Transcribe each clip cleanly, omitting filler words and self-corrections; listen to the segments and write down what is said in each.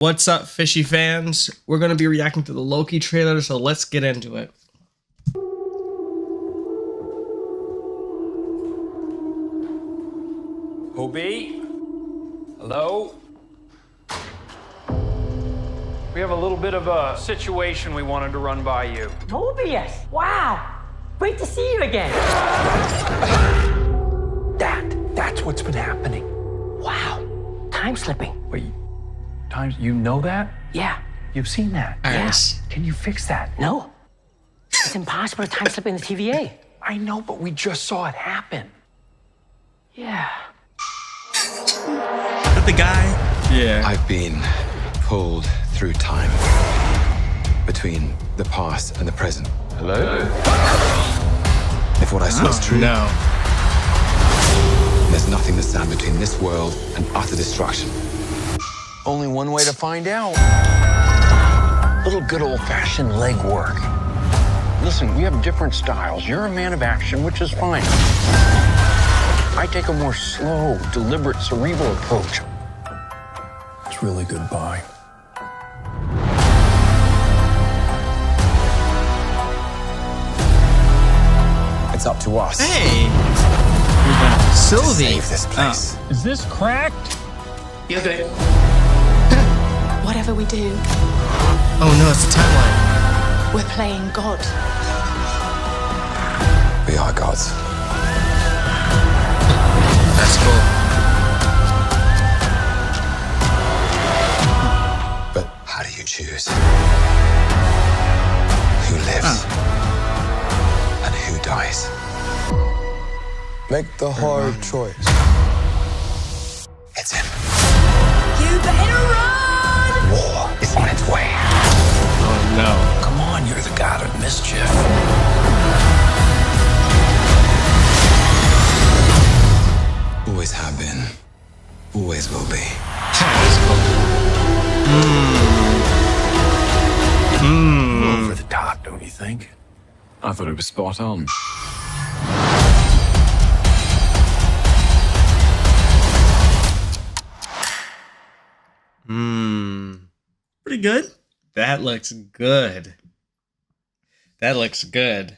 What's up, fishy fans? We're going to be reacting to the Loki trailer, so let's get into it. Hobie? Hello? We have a little bit of a situation we wanted to run by you. Tobias! Wow! Great to see you again! That's what's been happening. Wow! Time slipping. Wait, you know that? Yeah. You've seen that? Yes. Can you fix that? No. It's impossible to time slip in the TVA. I know, but we just saw it happen. Yeah. But the guy, Yeah. I've been pulled through time between the past and the present. Hello? If what I saw is true, No. there's nothing to stand between this world and utter destruction. Only one way to find out. Little good old-fashioned leg work. Listen, we have different styles. You're a man of action, which is fine. I take a more slow, deliberate, cerebral approach. It's really goodbye. It's up to us Hey! to Sylvie! save this place. Is this cracked? You're good. Whatever we do, Oh no, it's the timeline. we're playing God. We are gods. That's cool. But how do you choose? Who lives and who dies? Make the hard choice. It's him. You better run! War is on its way. Oh no. Come on, you're the god of mischief. Always have been. Always will be. That's cool. Over the top, don't you think? I thought it was spot on. pretty good. That looks good. That looks good.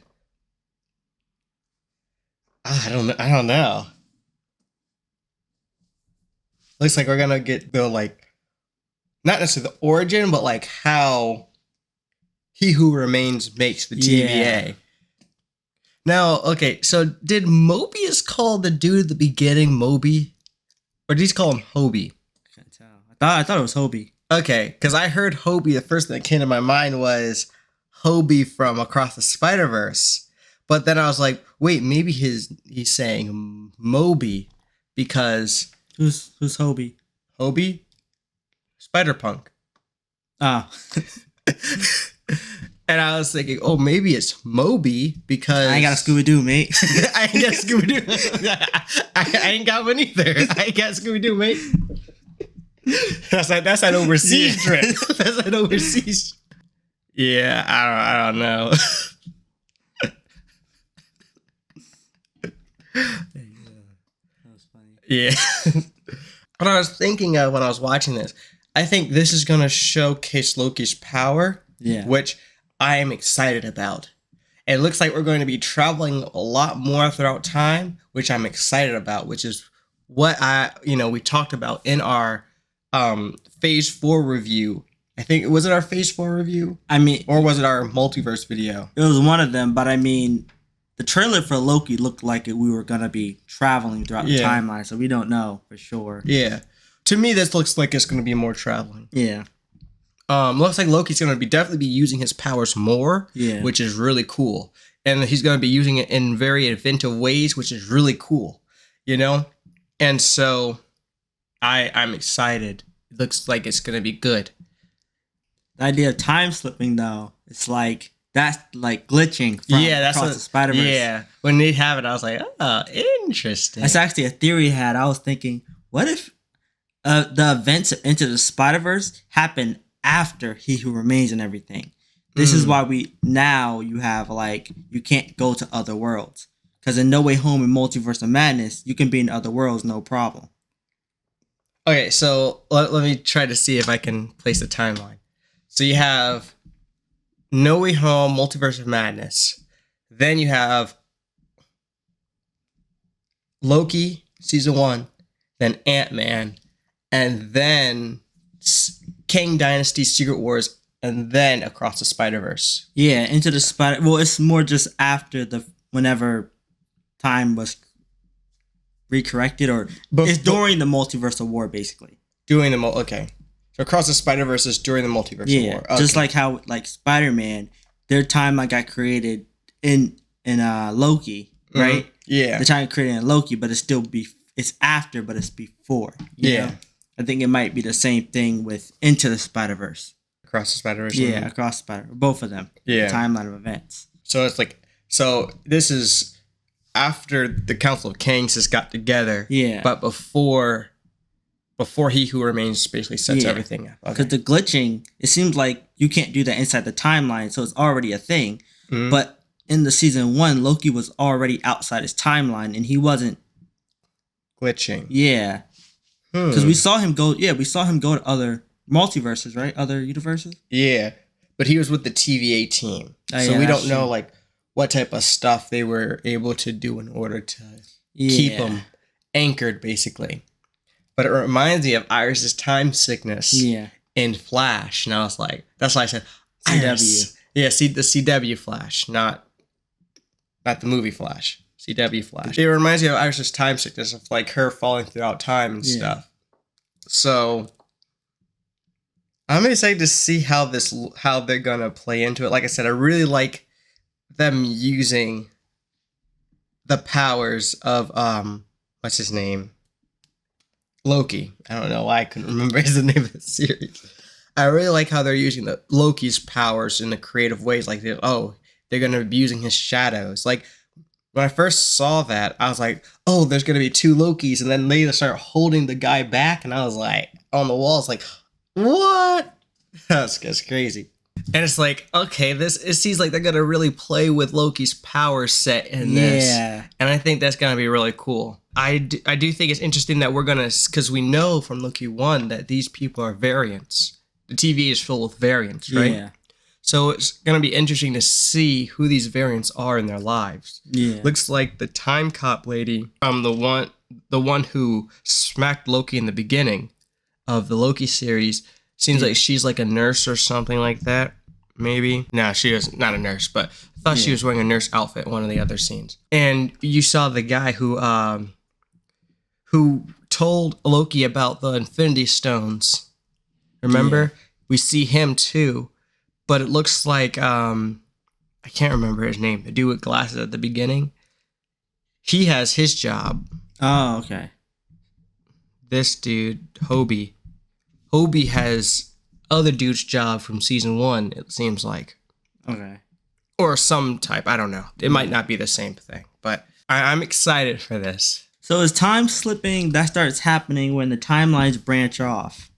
I don't know. Looks like we're gonna get the not necessarily the origin, but like how He Who Remains makes the TVA. Yeah. Now, okay, so did Mobius call the dude at the beginning Moby? Or did he just call him Hobie? Can't tell. I thought it was Hobie. Okay, because I heard Hobie, the first thing that came to my mind was Hobie from Across the Spider-Verse. But then I was like, wait, maybe he's saying Moby because Who's Hobie? Hobie? Spider-Punk. Ah, And I was thinking, oh, maybe it's Moby because I ain't got a Scooby Doo, mate. I ain't got Scooby-Doo. I ain't got one either. I ain't got Scooby-Doo, mate. That's an overseas trip. That's an overseas. Yeah, I don't know. That was funny. Yeah. What I was thinking of when I was watching this, I think this is gonna showcase Loki's power. Yeah. Which I am excited about. It looks like we're going to be traveling a lot more throughout time, which I'm excited about, which is what we talked about in our phase 4 review. I think was it our phase 4 review? I mean, Or was it our multiverse video? it was one of them, but I mean, the trailer for Loki looked like we were gonna be traveling throughout the Yeah. timeline, so we don't know for sure. Yeah. To me, this looks like it's going to be more traveling. Yeah. Looks like Loki's going to definitely be using his powers more, Yeah. which is really cool. And he's going to be using it in very inventive ways, which is really cool, And so I'm excited. It looks like it's going to be good. The idea of time slipping, though, it's like that's like glitching from Across the Spider-Verse. Yeah, when they have it, I was like, oh, interesting. That's actually a theory I had. I was thinking, what if the events of Into the Spider-Verse happen after He Who Remains and everything? This is why you have you can't go to other worlds. Because in No Way Home and Multiverse of Madness, you can be in other worlds, no problem. Okay, so let me try to see if I can place a timeline. So you have No Way Home, Multiverse of Madness. Then you have Loki, season 1. Then Ant-Man. And then Kang Dynasty, Secret Wars. And then Across the Spider-Verse. Yeah, Into the Spider. Well, it's more just after whenever time was recorrected, or it's during the Multiversal War, basically. Okay. So Across the Spider-Verse is during the Multiversal War. Okay. Just like how Spider-Man, their timeline got created in Loki, right? Yeah. The time created in Loki, but it's after, but it's before. You know? I think it might be the same thing with Into the Spider-Verse. Across the Spider-Verse. Yeah, Across the Spider-Verse. Both of them. Yeah. The timeline of events. So it's like, this is after the Council of Kangs has got together. Yeah. But before He Who Remains basically sets everything up. Because the glitching, it seems like you can't do that inside the timeline, so it's already a thing. Mm-hmm. But in the season 1, Loki was already outside his timeline, and he wasn't glitching. Yeah. Because we saw him go to other multiverses, right? Other universes? Yeah. But he was with the TVA team. So we don't know like what type of stuff they were able to do in order to keep him anchored, basically. But it reminds me of Iris's time sickness in Flash. And I was like, that's why I said Iris. Yeah, the CW Flash, not the movie Flash. CW Flash. It reminds me of Iris's time sickness, of like her falling throughout time and stuff. So I'm excited to see how they're gonna play into it. Like I said, I really like them using the powers of what's his name? Loki. I don't know why I couldn't remember his name of the series. I really like how they're using the Loki's powers in the creative ways. Like they're gonna be using his shadows. Like when I first saw that, I was like, oh, there's gonna be 2 Lokis, and then they start holding the guy back, and I was like, on the wall, it's like, what? That's crazy. And it's like, okay, it seems like they're gonna really play with Loki's power set in this. Yeah. And I think that's gonna be really cool. I do think it's interesting that we're gonna, because we know from Loki 1 that these people are variants. The TV is filled with variants, right? Yeah. So it's gonna be interesting to see who these variants are in their lives. Yeah. Looks like the time cop lady, the one who smacked Loki in the beginning of the Loki series, seems like she's like a nurse or something like that. Maybe. No, she was not a nurse, but I thought she was wearing a nurse outfit in one of the other scenes. And you saw the guy who told Loki about the Infinity Stones. Remember? Yeah. We see him too, but it looks like I can't remember his name. The dude with glasses at the beginning. He has his job. Oh, okay. This dude, Hobie has other dude's job from season 1, it seems like. Okay. Or some type, I don't know. It might not be the same thing, but I'm excited for this. So is time slipping, that starts happening when the timelines branch off?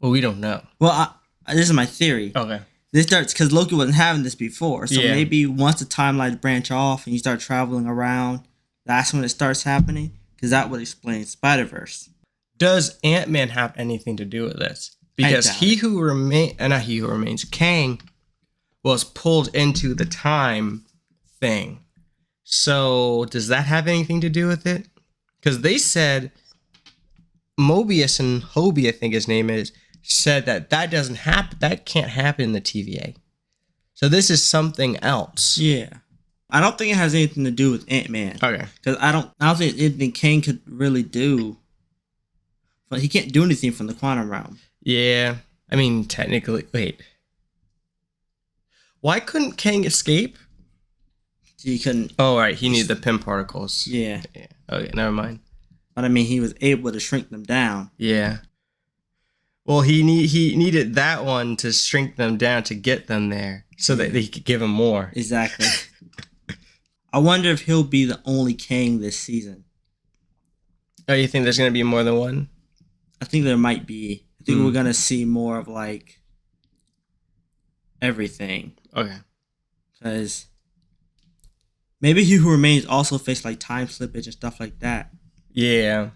Well, we don't know. Well, this is my theory. Okay. This starts because Loki wasn't having this before. So maybe once the timelines branch off and you start traveling around, that's when it starts happening. Because that would explain Spider-Verse. Does Ant-Man have anything to do with this? Because Kang was pulled into the time thing. So does that have anything to do with it? Because they said Mobius and Hobie, I think his name is, said that doesn't happen. That can't happen in the TVA. So this is something else. Yeah. I don't think it has anything to do with Ant-Man. Okay. Because I don't think anything Kang could really do. But he can't do anything from the quantum realm. Yeah. I mean, technically, wait. Why couldn't Kang escape? He couldn't. Oh, right. He needed the Pym particles. Yeah. Okay, never mind. But I mean, he was able to shrink them down. Yeah. Well, he needed that one to shrink them down to get them there so that they could give him more. Exactly. I wonder if he'll be the only Kang this season. Oh, you think there's going to be more than one? I think there might be. I think we're going to see more of like everything. Okay. Because maybe He Who Remains also faced like time slippage and stuff like that. Yeah.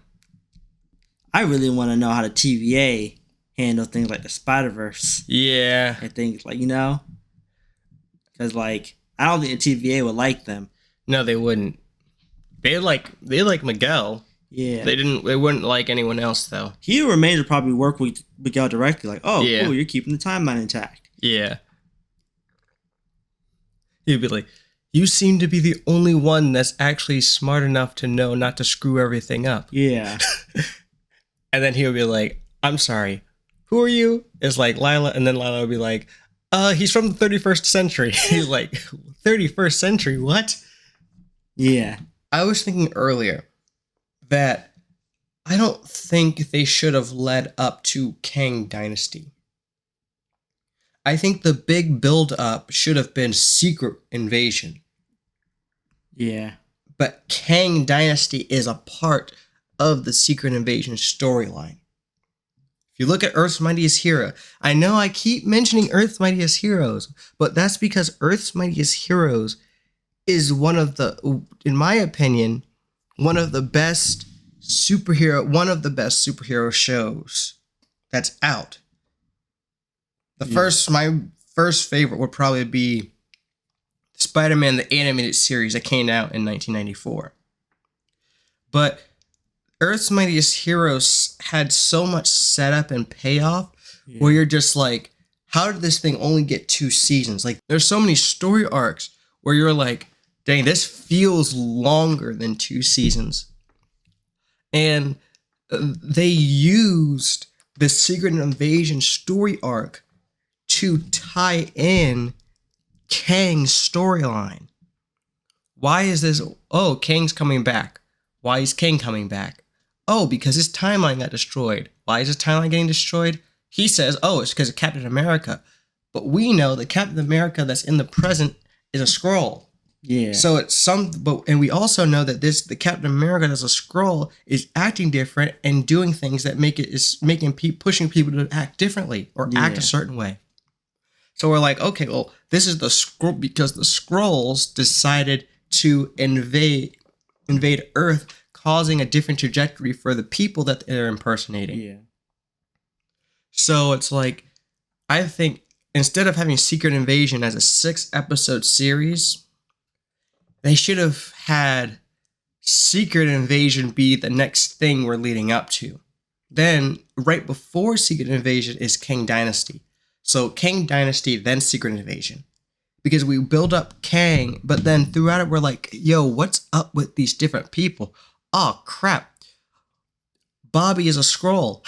I really want to know how the TVA handle things like the Spider-Verse Yeah. and things like, because like I don't think the TVA would like them. No, they wouldn't. They like Miguel. Yeah, They wouldn't like anyone else though. He Who Remains would probably work with Miguel directly. Like, oh, Yeah. cool, you're keeping the timeline intact. Yeah. He'd be like, you seem to be the only one that's actually smart enough to know not to screw everything up. Yeah, And then he would be like, I'm sorry, who are you? It's like Lila, and then Lila would be like, he's from the 31st century. He's like, 31st century, what? yeah, I was thinking earlier that I don't think they should have led up to Kang Dynasty. I think the big build up should have been Secret Invasion. yeah, But Kang Dynasty is a part of the Secret Invasion storyline. If you look at Earth's Mightiest Hero, I know I keep mentioning Earth's Mightiest Heroes, but that's because Earth's Mightiest Heroes is one of the, in my opinion, one of the best superhero shows that's out. My first favorite would probably be Spider-Man, the animated series that came out in 1994. But Earth's Mightiest Heroes had so much setup and payoff where you're just like, how did this thing only get 2 seasons? Like, there's so many story arcs where you're like, dang, this feels longer than 2 seasons. And they used the Secret Invasion story arc to tie in Kang's storyline. Why is this? Oh, Kang's coming back. Why is Kang coming back? Oh, because his timeline got destroyed. Why is his timeline getting destroyed? He says, oh, it's because of Captain America. But we know that Captain America that's in the present is a Skrull. yeah. So it's and we also know that the Captain America that's a Skrull is acting different and doing things that pushing people to act differently or act a certain way. So we're like, okay, well, this is the Skrull because the Skrulls decided to invade Earth, causing a different trajectory for the people that they're impersonating. Yeah. So it's like, I think instead of having Secret Invasion as a 6-episode series, they should have had Secret Invasion be the next thing we're leading up to. Then, right before Secret Invasion is Kang Dynasty. So Kang Dynasty, then Secret Invasion. Because we build up Kang, but then throughout it, we're like, yo, what's up with these different people? Oh, crap. Bobby is a Skrull.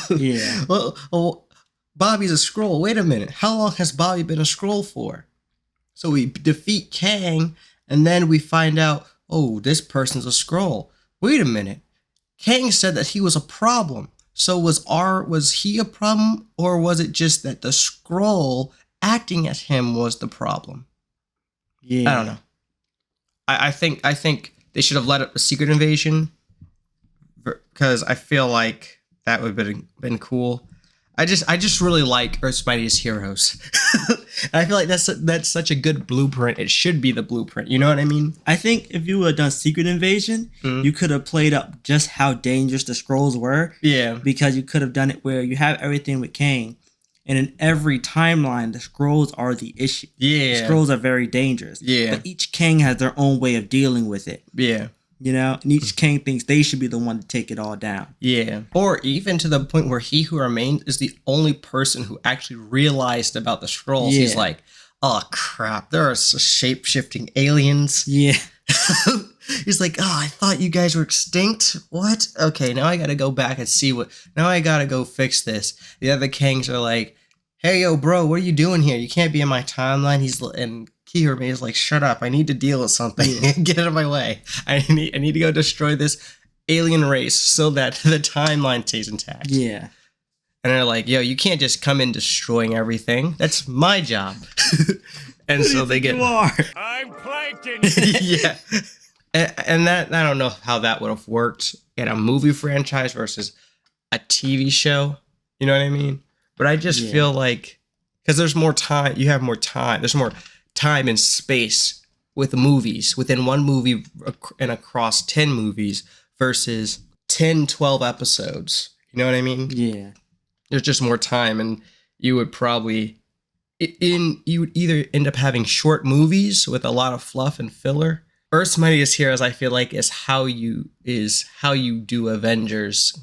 Yeah. well, Bobby's a Skrull. Wait a minute. How long has Bobby been a Skrull for? So we defeat Kang, and then we find out, oh, this person's a Skrull. Wait a minute. Kang said that he was a problem. So was he a problem, or was it just that the Skrull acting as him was the problem? Yeah. I don't know. I think they should have let up the Secret Invasion because I feel like that would have been cool. I just really like Earth's Mightiest Heroes. I feel like that's such a good blueprint. It should be the blueprint. You know what I mean? I think if you would have done Secret Invasion, you could have played up just how dangerous the Skrulls were. Yeah. Because you could have done it where you have everything with Kang, and in every timeline, the Skrulls are the issue. Yeah. The Skrulls are very dangerous. Yeah. But each Kang has their own way of dealing with it. Yeah. And each Kang thinks they should be the one to take it all down. Yeah. Or even to the point where He Who Remains is the only person who actually realized about the Skrulls. Yeah. He's like, oh crap, there are shape-shifting aliens. Yeah. He's like, oh, I thought you guys were extinct. What? Okay, now I gotta go back and see now I gotta go fix this. The other Kangs are like, hey, yo, bro, what are you doing here? You can't be in my timeline. And He Who Remains is like, shut up. I need to deal with something. Get out of my way. I need to go destroy this alien race so that the timeline stays intact. Yeah. And they're like, yo, you can't just come in destroying everything. That's my job. And so they get... You are. I'm Plankton! Yeah. And that, I don't know how that would have worked in a movie franchise versus a TV show. You know what I mean? But I just feel like, because there's more time, you have more time. There's more time and space with movies within one movie and across 10 movies versus 10, 12 episodes. You know what I mean? Yeah. There's just more time, and you would probably you would either end up having short movies with a lot of fluff and filler. Earth's Mightiest Heroes, I feel like, is how you do Avengers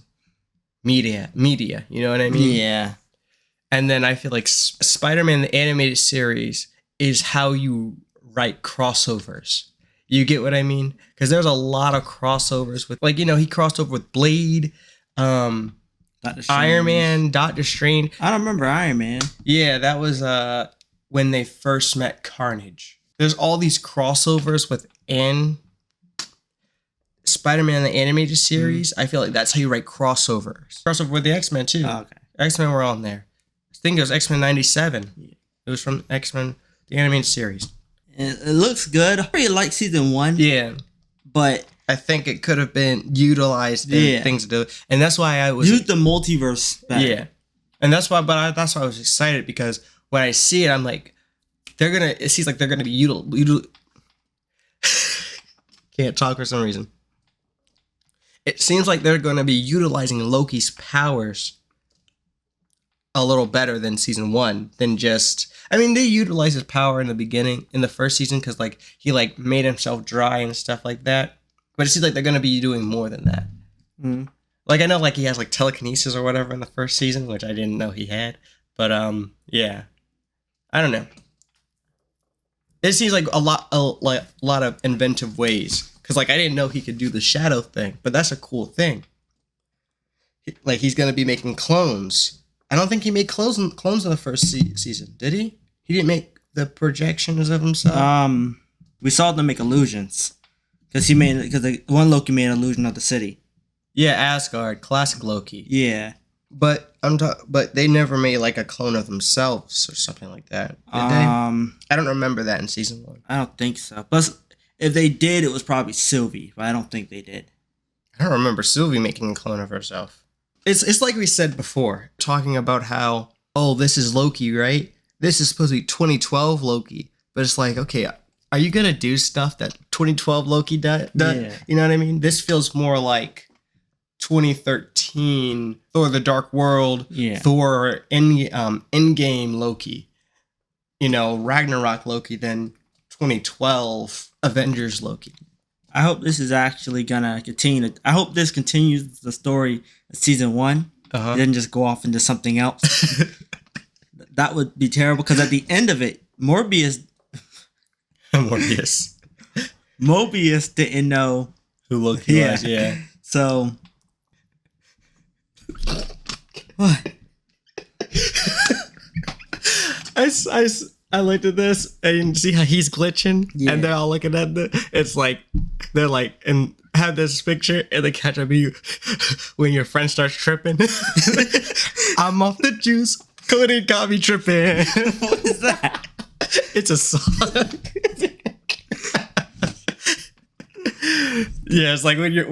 media. You know what I mean? Yeah. And then I feel like Spider-Man the animated series is how you write crossovers. You get what I mean? Because there's a lot of crossovers with, like, you know, he crossed over with Blade, Iron Man, Doctor Strange. I don't remember Iron Man. Yeah, that was when they first met Carnage. There's all these crossovers within Spider-Man the animated series. I feel like that's how you write crossovers. Crossover with the X-Men too. Oh, okay. X-Men were on there. I think it was X-Men 97. Yeah. It was from X-Men the animated series. And it looks good. I really like season 1. Yeah. But I think it could have been utilized in things to do. And that's why I was... Use the multiverse better. Yeah. And that's why that's why I was excited, because when I see it, I'm like, it seems like they're going to be can't talk for some reason. It seems like they're going to be utilizing Loki's powers a little better than season 1, than just... I mean, they utilized his power in the beginning, in the first season, because like he like made himself dry and stuff like that. But it seems like they're going to be doing more than that. Mm. Like, I know like he has like telekinesis or whatever in the first season, which I didn't know he had. But yeah, I don't know. It seems like a lot of inventive ways, because like I didn't know he could do the shadow thing, but that's a cool thing. Like, he's going to be making clones. I don't think he made clones in the first season, did he? He didn't make the projections of himself. We saw them make illusions, because one Loki made an illusion of the city. Yeah, Asgard, classic Loki. Yeah, but but they never made like a clone of themselves or something like that. Did they? I don't remember that in season 1. I don't think so. But if they did, it was probably Sylvie, but I don't think they did. I don't remember Sylvie making a clone of herself. It's like we said before, talking about how, oh, this is Loki, right? This is supposed to be 2012 Loki. But it's like, okay, are you going to do stuff that 2012 Loki did? Yeah. You know what I mean? This feels more like 2013 Thor the Dark World, Thor Endgame Loki, you know, Ragnarok Loki, than 2012 Avengers Loki. I hope this is actually gonna continue. I hope this continues the story of season 1, and then just go off into something else. That would be terrible, because at the end of it, Mobius didn't know who Loki was. Yeah. So what? I looked at this and see how he's glitching, and they're all looking at it's like they're like, and have this picture, and they catch up you when your friend starts tripping. I'm off the juice. Cody got me tripping. What is that? It's a song. Yeah, it's like when your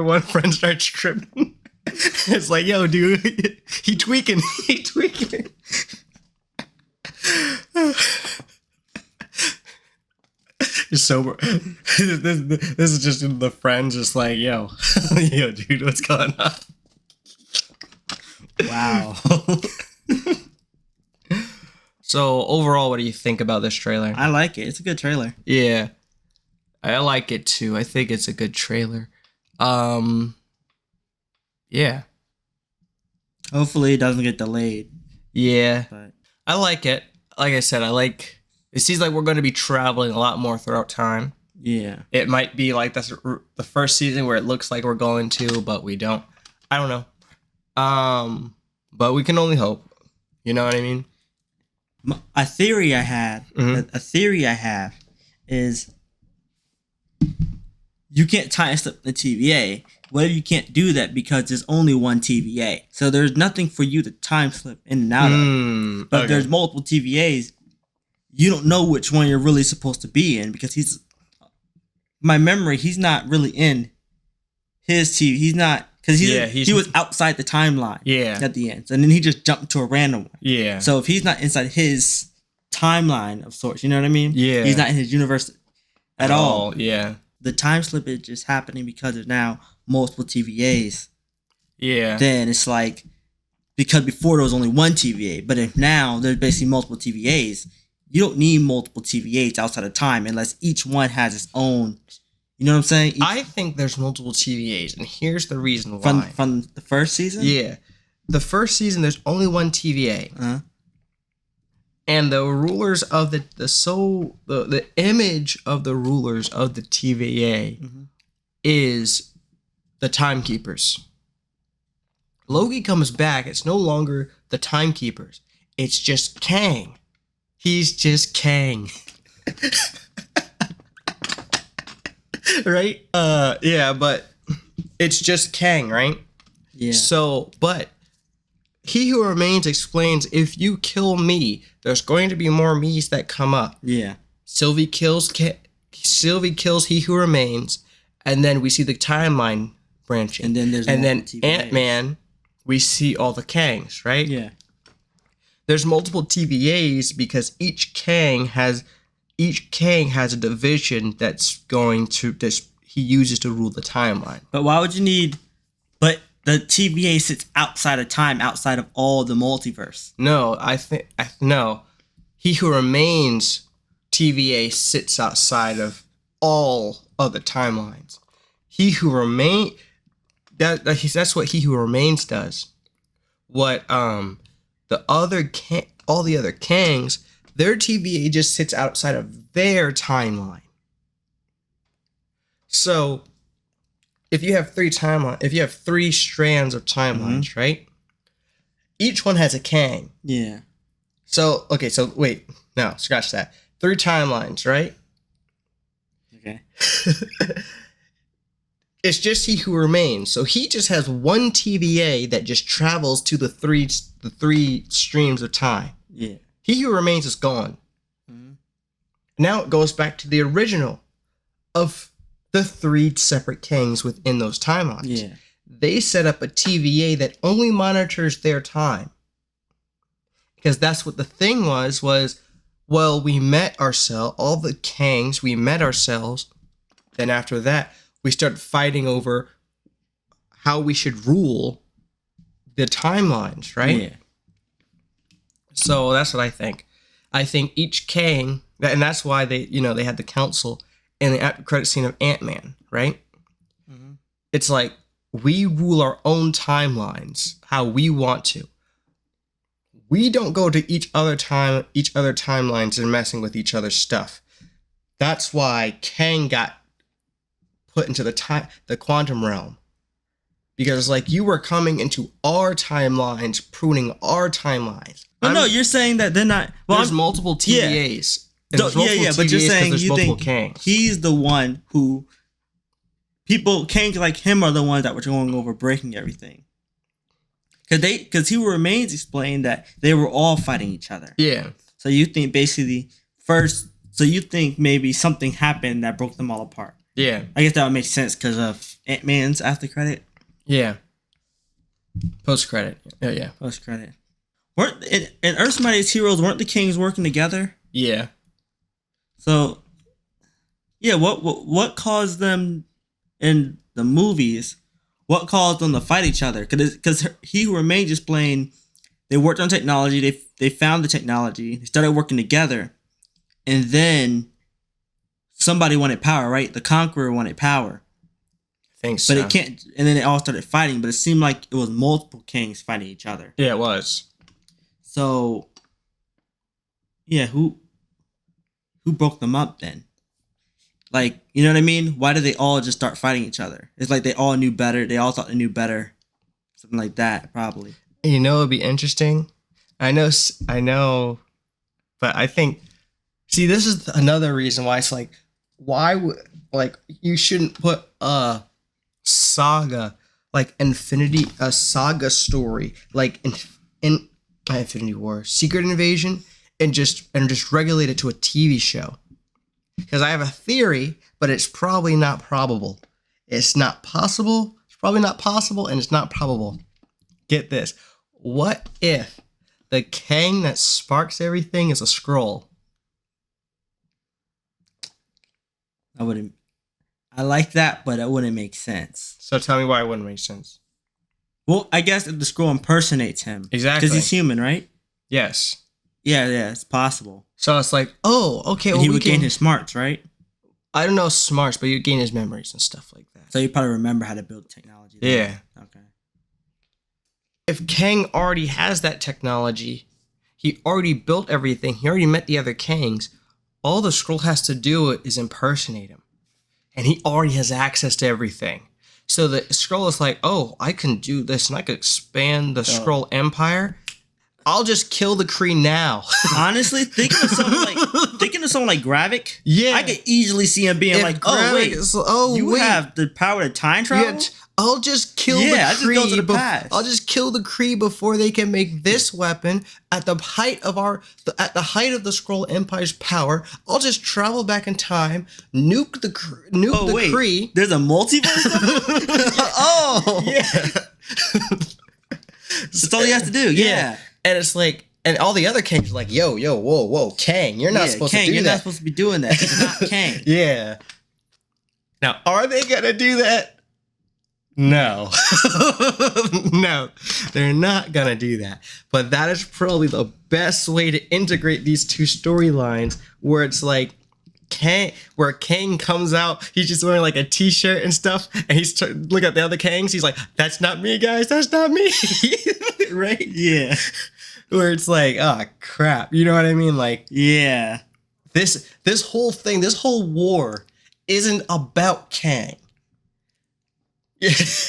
one friend starts tripping. It's like, yo, dude, he tweaking. You're sober. This is just the friends, just like, yo, dude, what's going on? Wow. So overall, what do you think about this trailer? I like it. It's a good trailer. Yeah, I like it too. I think it's a good trailer. Yeah. Hopefully it doesn't get delayed. Yeah. But I like it. Like I said, it seems like we're going to be traveling a lot more throughout time. yeah. It might be like that's the first season where it looks like we're going to, but we don't. I don't know. But we can only hope. You know what I mean? A theory I have is you can't time slip the TVA. What if you can't do that because there's only one TVA? So there's nothing for you to time slip in and out of. But if there's multiple TVAs, you don't know which one you're really supposed to be in, because he's not really in his TV. He's not, because he was outside the timeline at the end. And then he just jumped to a random one. Yeah. So if he's not inside his timeline of sorts, you know what I mean? Yeah. He's not in his universe at all. Yeah. The time slip is just happening because there's now multiple TVAs, Yeah. then it's like, because before there was only one TVA, but if now there's basically multiple TVAs, you don't need multiple TVAs outside of time unless each one has its own. You know what I'm saying? I think there's multiple TVAs, and here's the reason why. From the first season? Yeah. The first season, there's only one TVA. Uh-huh. And the rulers of the image of the rulers of the TVA is the timekeepers. Loki comes back. It's no longer the timekeepers. It's just Kang. He's just Kang. Right? Yeah, but it's just Kang, right? Yeah. So, but He Who Remains explains, if you kill me, there's going to be more me's that come up. Yeah. Sylvie kills He Who Remains, and then we see the timeline branching. And then there's multiple TVAs. Ant-Man, we see all the Kangs, right? Yeah. There's multiple TVAs because each Kang has a division that's going to he uses to rule the timeline. But why would you need? But the TVA sits outside of time, outside of all the multiverse. No, no. He Who Remains TVA sits outside of all other timelines. He Who Remains that's what He Who Remains does. What all the other Kangs, their TVA just sits outside of their timeline. So if you have three strands of timelines, right? Each one has a Kang. Yeah. So wait, no, scratch that. 3 timelines, right? Okay. It's just He Who Remains. So he just has one TVA that just travels to the three streams of time. Yeah. He Who Remains is gone. Mm-hmm. Now it goes back to the original of the 3 separate Kangs within those timelines. Yeah. They set up a TVA that only monitors their time. Because that's what the thing was, well, we met ourselves, all the Kangs, we met ourselves. Then after that, we started fighting over how we should rule the timelines, right? Yeah. So that's what I think. I think each Kang, and that's why they had the council in the after credit scene of Ant-Man, right? Mm-hmm. It's like, we rule our own timelines how we want to. We don't go to each other timelines and messing with each other's stuff. That's why Kang got put into the quantum realm. Because like, you were coming into our timelines, pruning our timelines. But no, you're saying that they're not. Well, there's multiple TVAs. But you're saying you think Kangs. He's the one who Kangs like him are the ones that were going over breaking everything. Because He Who Remains explained that they were all fighting each other. Yeah. So you think basically you think maybe something happened that broke them all apart. Yeah. I guess that would make sense because of Ant-Man's after credit. Yeah. Post credit. Yeah. Post credit. Weren't in Earth's Mightiest Heroes, weren't the Kings working together? Yeah. So, yeah, what caused them in the movies? What caused them to fight each other? Because He Who Remains explained they worked on technology. They found the technology. They started working together, and then somebody wanted power, right? The Conqueror wanted power. I think so. But it can't. And then they all started fighting. But it seemed like it was multiple kings fighting each other. Yeah, it was. So, yeah, who broke them up then? Like, you know what I mean? Why did they all just start fighting each other? It's like they all knew better. They all thought they knew better. Something like that, probably. You know, it'd be interesting. I know, but I think, see, this is another reason why it's like, you shouldn't put a saga, like a saga story, like in Infinity War, Secret Invasion, and just regulate it to a TV show. Because I have a theory, but it's probably not probable. It's not possible. It's probably not possible, and it's not probable. Get this. What if the Kang that sparks everything is a scroll? I like that, but it wouldn't make sense. So tell me why it wouldn't make sense. Well, I guess if the Skrull impersonates him. Exactly. Because he's human, right? Yes. Yeah, it's possible. So it's like, oh, okay. And Well, he we would can gain his smarts, right? I don't know smarts, but you gain his memories and stuff like that. So you probably remember how to build technology. Yeah. Okay. If Kang already has that technology, he already built everything. He already met the other Kangs. All the Skrull has to do is impersonate him, and he already has access to everything. So the Skrull is like, oh, I can do this, and I could expand the Skrull Empire. I'll just kill the Kree now. Honestly, thinking of someone like Gravik, Yeah. I could easily see him being If like, "Oh wait, Gravik is- you have the power to time travel." I'll just kill Yeah, the I just go to the Kree. past. I'll just kill the Kree before they can make this weapon at the height of the Skrull Empire's power. I'll just travel back in time, nuke the Kree. There's a multiverse. Oh, Yeah. that's all he has to do. Yeah. And it's like, and all the other Kangs are like, yo, whoa, Kang, you're not supposed Kang, to do you're that. not supposed to be doing that. It's not Kang. Yeah. Now, are they gonna do that? No. No, they're not gonna do that. But that is probably the best way to integrate these two storylines, where it's like where Kang comes out, he's just wearing like a t-shirt and stuff, and he's look at the other Kangs, he's like, that's not me, guys, that's not me. Right? Yeah. Where it's like, oh crap, you know what I mean? Like, Yeah. this whole thing, this whole war isn't about Kang.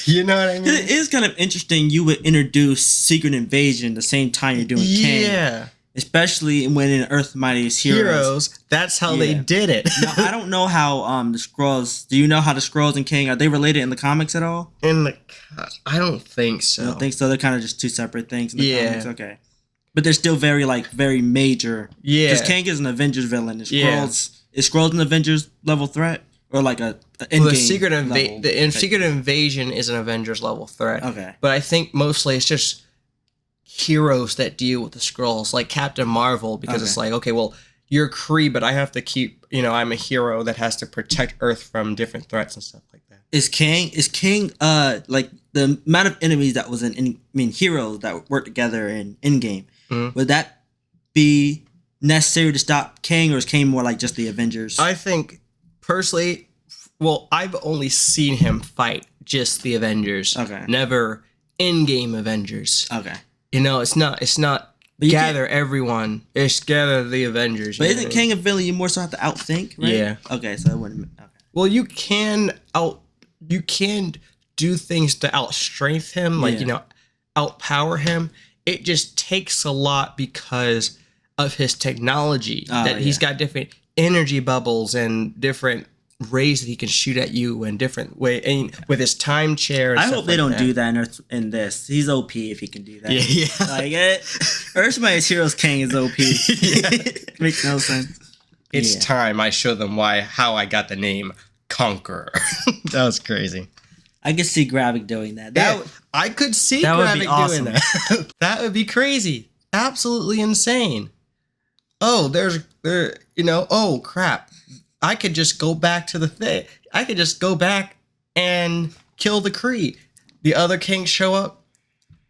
You know what I mean? It is kind of interesting you would introduce Secret Invasion the same time you're doing Kang. Yeah. Especially when in Earth's Mightiest Heroes. That's how they did it. Now, I don't know how the Skrulls. Do you know how the Skrulls and Kang are they related in the comics at all? I don't think so. I don't think so. They're kind of just two separate things in the Yeah. comics. Okay, but they're still very major. Yeah. because Kang is an Avengers villain. Is Yeah. Skrulls an Avengers level threat or like a Well, the Endgame Secret Invasion is an Avengers level threat. Okay. But I think mostly it's just heroes that deal with the Skrulls, like Captain Marvel, because it's like, okay, well, you're Kree, but I have to keep, I'm a hero that has to protect Earth from different threats and stuff like that. Is Kang like the amount of enemies that was heroes that worked together in Endgame? Mm-hmm. Would that be necessary to stop Kang, or is Kang more like just the Avengers? I think personally, well, I've only seen him fight just the Avengers. Okay. Never in-game Avengers. Okay. It's not But gather everyone. It's gather the Avengers. But isn't Kang a villain you more so have to outthink, right? Yeah. Okay, so it wouldn't. Okay. Well, you can do things to outstrength him, like outpower him. It just takes a lot because of his technology. He's got different energy bubbles and different rays that he can shoot at you in different way, and with his time chair. And I stuff hope they like don't that. do that in this. He's OP if he can do that. Yeah. Like Earth's Mightiest Heroes Kang is OP. Makes no sense. It's time I show them how I got the name Conqueror. That was crazy. I could see Gravik doing that. I could see that would be Gravik awesome. doing that. That would be crazy. Absolutely insane. Oh, oh crap. I could just go back to the thing. I could just go back and kill the Kree. The other Kangs show up.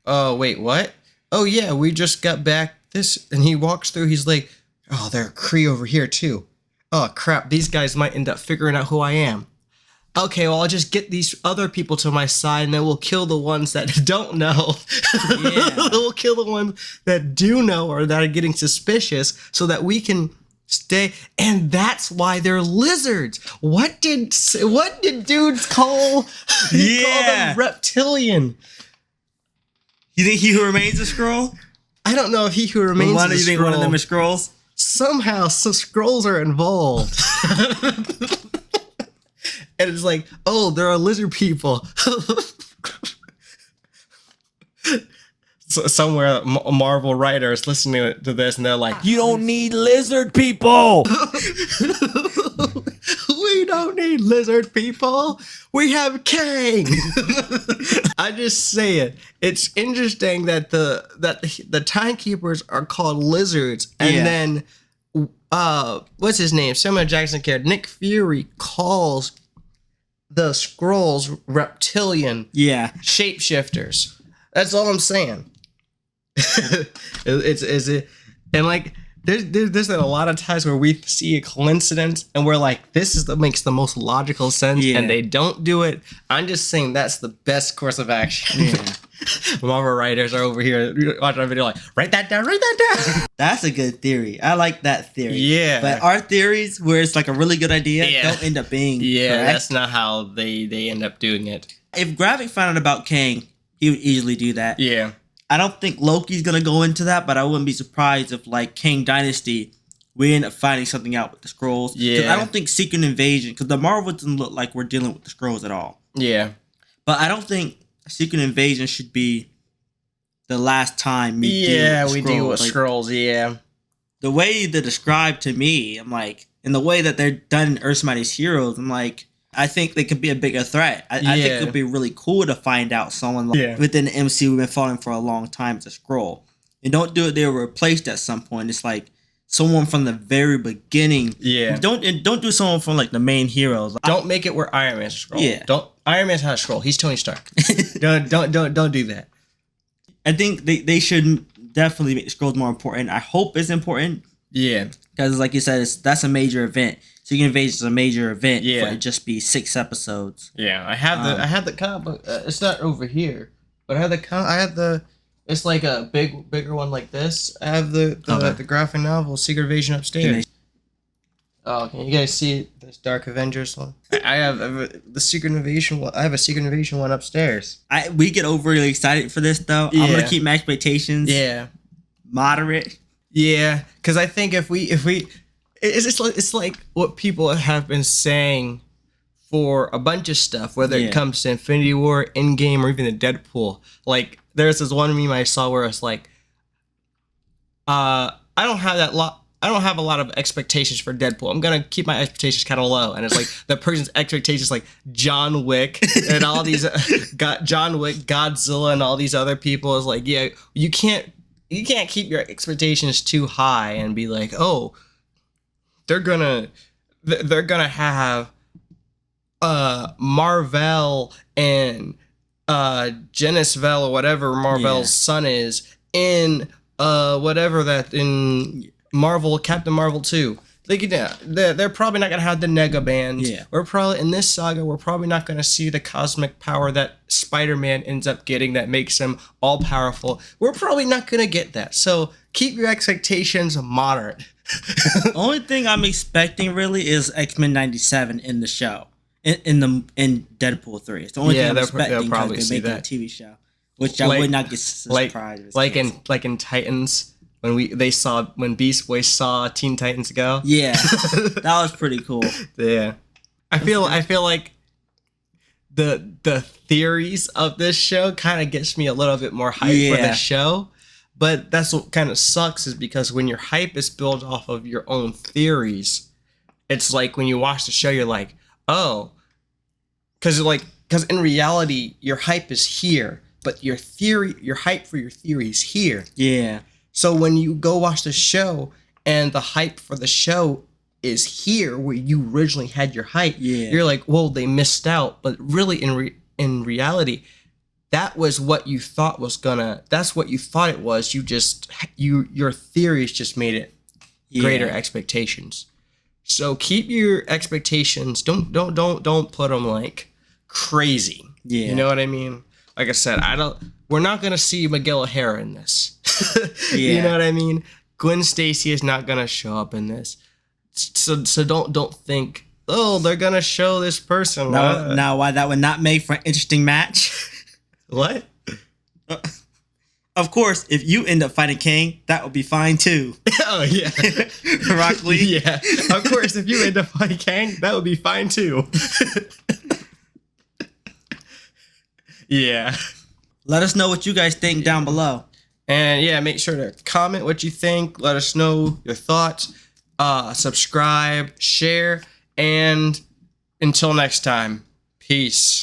Oh, wait, what? Oh, yeah, we just got back this. And he walks through. He's like, oh, there are Kree over here, too. Oh, crap. These guys might end up figuring out who I am. Okay, well, I'll just get these other people to my side, and then we'll kill the ones that don't know. Yeah. We'll kill the ones that do know or that are getting suspicious so that we can stay. And that's why they're lizards. What did dudes call? He called them reptilian. You think He Who Remains a Skrull? I don't know if He Who Remains Why do is you a think one of Skrull. them is Skrulls? Somehow, some Skrulls are involved. And it's like, oh, there are lizard people. So somewhere, a Marvel writer is listening to this, and they're like, You don't need lizard people. we don't need lizard people. We have Kang. I just say it. It's interesting that the timekeepers are called lizards, and then what's his name? Samuel Jackson character Nick Fury calls the Skrulls reptilian Yeah. shapeshifters. That's all I'm saying. And like there's a lot of times where we see a coincidence and we're like, this is that makes the most logical sense, and they don't do it. I'm just saying that's the best course of action. Yeah. Marvel writers are over here watching our video like, write that down. That's a good theory. I like that theory. Yeah. But our theories where it's like a really good idea Yeah. don't end up being Yeah, correct. that's not how they end up doing it. If Gravik found out about Kang, he would easily do that. Yeah. I don't think Loki's gonna go into that, but I wouldn't be surprised if like Kang Dynasty, we end up finding something out with the Skrulls. 'Cause Yeah. I don't think Secret Invasion, because the Marvel doesn't look like we're dealing with the Skrulls at all. Yeah. But I don't think Secret Invasion should be the last time we deal with the we deal with Skrulls. Like, Skrulls, yeah. the way they're described to me, I'm like, and the way that they're done in Earth's Mightiest Heroes, I'm like, I think they could be a bigger threat. I think it would be really cool to find out someone like, within the MCU we've been following for a long time as a Skrull. And don't do it, they were replaced at some point. It's like someone from the very beginning. Yeah. Don't do someone from like the main heroes. Don't make it where Iron Man's a Skrull. Yeah. Iron Man's not a Skrull. He's Tony Stark. don't do that. I think they should definitely make the Skrulls more important. I hope it's important. Yeah. Because like you said, that's a major event. Secret Invasion is a major event. Yeah. For it just be 6 episodes. Yeah. I have the comic book. It's not over here, but I have the it's like a bigger one like this. I have the graphic novel Secret Invasion upstairs. Oh, can you guys see this Dark Avengers one? I have the Secret Invasion one. I have a Secret Invasion one upstairs. We get overly excited for this though. I'm gonna keep my expectations moderate. Yeah, because I think if we it's like what people have been saying for a bunch of stuff, whether it comes to Infinity War, Endgame, or even the Deadpool. Like there's this one meme I saw where it's like, I don't have a lot of expectations for Deadpool. I'm gonna keep my expectations kind of low, and it's like the person's expectations like John Wick and all these John Wick, Godzilla, and all these other people is like, yeah, you can't keep your expectations too high and be like, oh, they're gonna have Marvel and Genisvel or whatever Marvel's son is in whatever that in Marvel, Captain Marvel 2. They're probably not gonna have the Nega bands. Yeah. We're probably in this saga. We're probably not gonna see the cosmic power that Spider-Man ends up getting that makes him all powerful. We're probably not gonna get that. So keep your expectations moderate. Only thing I'm expecting really is X-Men 97 in the show, in Deadpool 3. It's the only thing I'm expecting. They'll probably because see they're making a TV show, which I would not get surprised. Like in Titans. When Beast Boy saw Teen Titans Go. Yeah, that was pretty cool. Yeah, I feel like the theories of this show kind of gets me a little bit more hyped for the show, but that's what kind of sucks is because when your hype is built off of your own theories, it's like when you watch the show, you're like, oh, because in reality your hype is here, but your hype for your theory is here. Yeah. So when you go watch the show and the hype for the show is here where you originally had your hype, you're like, whoa, they missed out. But really in reality, that was what you thought that's what you thought it was. Your theories just made it greater expectations. So keep your expectations. Don't put them like crazy. Yeah. You know what I mean? Like I said, we're not going to see Miguel O'Hara in this. You know what I mean? Gwen Stacy is not gonna show up in this, so don't think, oh, they're gonna show this person. Now, why that would not make for an interesting match? What? Of course, if you end up fighting Kang, that would be fine too. Oh yeah, Rock Lee. Yeah, of course, if you end up fighting Kang, that would be fine too. Yeah. Let us know what you guys think down below. And yeah, make sure to comment what you think. Let us know your thoughts. Subscribe, share, and until next time, peace.